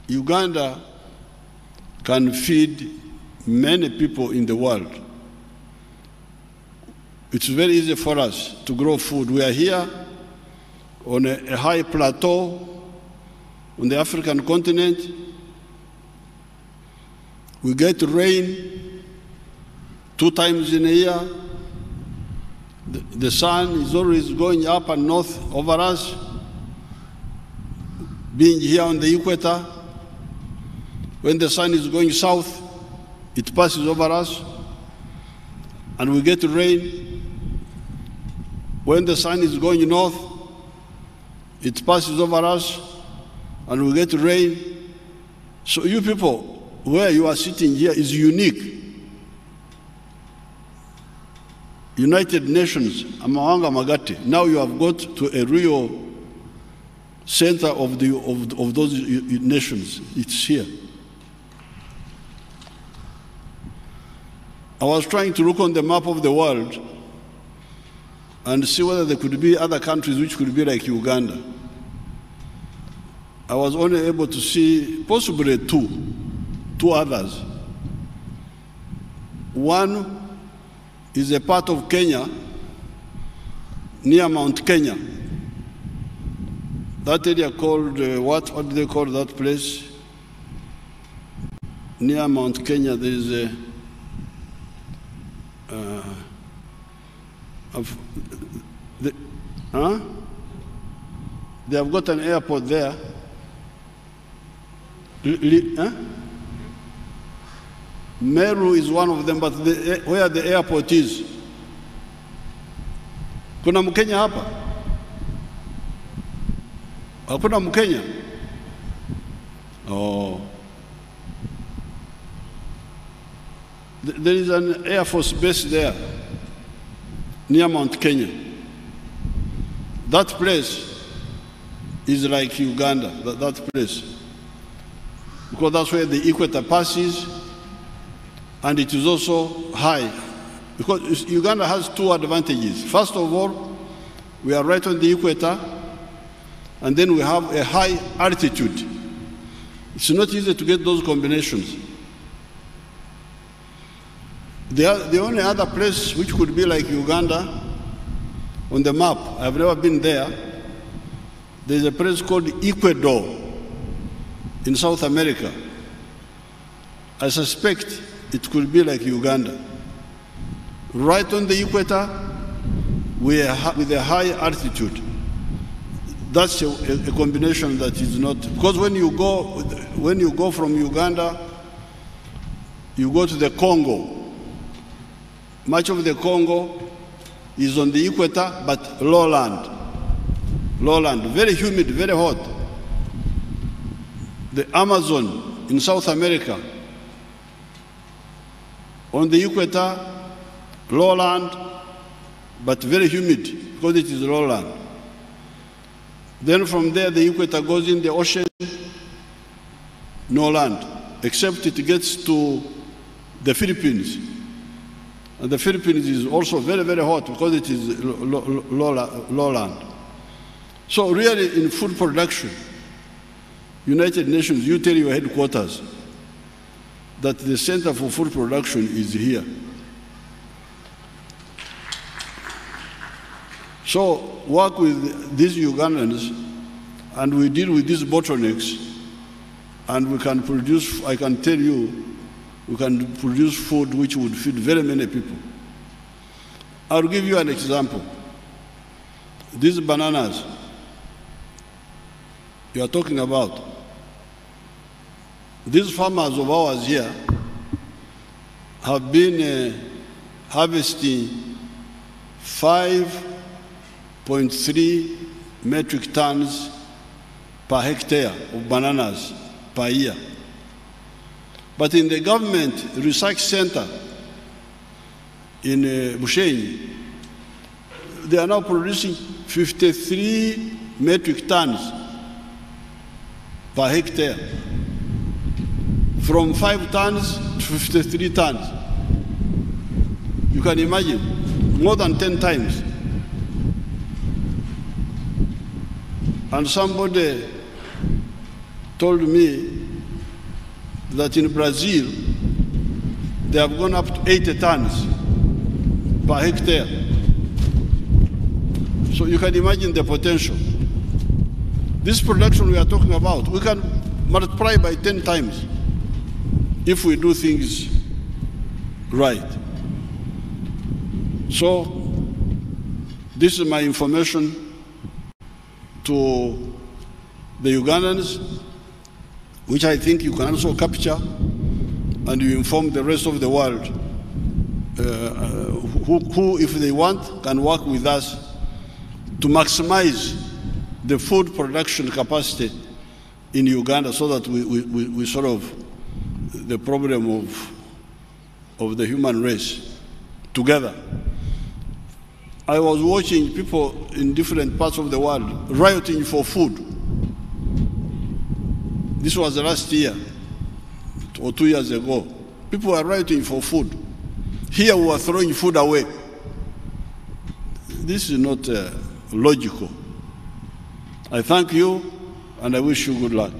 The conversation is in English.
Uganda can feed many people in the world. It's very easy for us to grow food. We are here on a high plateau on the African continent. We get rain 2 times in a year. The sun is always going up and north over us. Being here on the equator, when the sun is going south, it passes over us and we get rain. When the sun is going north, it passes over us and we get rain. So you people, where you are sitting here is unique. United Nations, Amawanga Magati, now you have got to a real center of those nations. It's here. I was trying to look on the map of the world and see whether there could be other countries which could be like Uganda. I was only able to see possibly two others. One is a part of Kenya, near Mount Kenya. That area called, what do they call that place? Near Mount Kenya, there is a, they have got an airport there. Meru is one of them, but where the airport is. Kuna Mkenya hapa? Hakuna Mkenya? Oh. There is an Air Force base there, near Mount Kenya. That place is like Uganda, that place. Because that's where the equator passes, and it is also high. Because Uganda has 2 advantages. First of all, we are right on the equator, and then we have a high altitude. It's not easy to get those combinations. The only other place which could be like Uganda on the map, I've never been there, there's a place called Ecuador in South America. I suspect it could be like Uganda. Right on the equator, with a high altitude. That's a combination that is not, because when you go from Uganda, you go to the Congo. Much of the Congo is on the equator, but lowland. Lowland, very humid, very hot. The Amazon in South America, on the equator, lowland, but very humid because it is lowland. Then from there, the equator goes in the ocean, no land, except it gets to the Philippines. And the Philippines is also very, very hot because it is lowland. So really, in food production, United Nations, you tell your headquarters that the Center for Food Production is here. So work with these Ugandans, and we deal with these bottlenecks, and we can produce, I can tell you, we can produce food which would feed very many people. I'll give you an example. These bananas you are talking about, these farmers of ours here have been harvesting 5.3 metric tons per hectare of bananas per year. But in the government research center in Museveni, they are now producing 53 metric tons per hectare, from 5 tons to 53 tons. You can imagine, more than 10 times. And somebody told me that in Brazil, they have gone up to 80 tons per hectare. So you can imagine the potential. This production we are talking about, we can multiply by 10 times if we do things right. So this is my information to the Ugandans, which I think you can also capture, and you inform the rest of the world who, if they want, can work with us to maximize the food production capacity in Uganda, so that we solve the problem of the human race together. I was watching people in different parts of the world rioting for food. This was last year or 2 years ago. People were rioting for food. Here we are throwing food away. This is not logical. I thank you and I wish you good luck.